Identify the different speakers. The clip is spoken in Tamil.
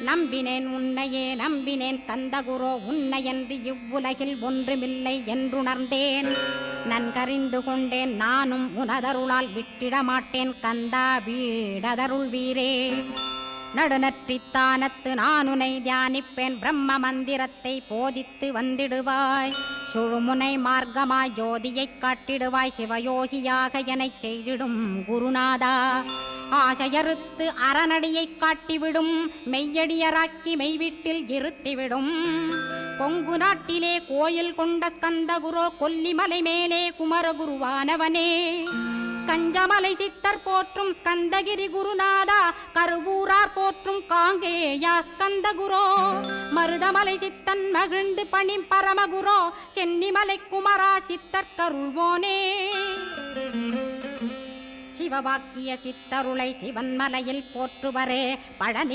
Speaker 1: நம்பினேன் உன்னையே நம்பினேன் ஸ்கந்தகுரோ உன்னையன்றி இவ்வுலகில் ஒன்றுமில்லை என்றுணர்ந்தேன். நன்கறிந்து கொண்டேன் நானும் உனதருளால் விட்டிட மாட்டேன் கந்தா வீடதருள் வீரே. நடுநற்றித்தானத்து நானுனை தியானிப்பேன் பிரம்ம மந்திரத்தை போதித்து வந்திடுவாய். சுழுமுனை மார்க்கமாய் ஜோதியைக் காட்டிடுவாய் சிவயோகியாக எனச் செய்திடும் குருநாதா. ஆசையறுத்து அறநடியைக் காட்டிவிடும் மெய்யடியராக்கி மெய்வீட்டில் இருத்திவிடும். கொங்கு நாட்டிலே கோயில் கொண்ட ஸ்கந்தகுரோ கொல்லிமலை மேலே குமரகுருவானவனே. கஞ்சமலை சித்தர் போற்றும் ஸ்கந்தகிரி குருநாதா கருவூரார் போற்றும் காங்கேயா ஸ்கந்தகுரோ. மருதமலை சித்தன் மகிழ்ந்து பணி பரமகுரோ சென்னிமலை குமரா சித்தர் கருள்வோனே. சிவவாக்கிய சித்தருளை சிவன்மலையில் போற்றுவரே பழனி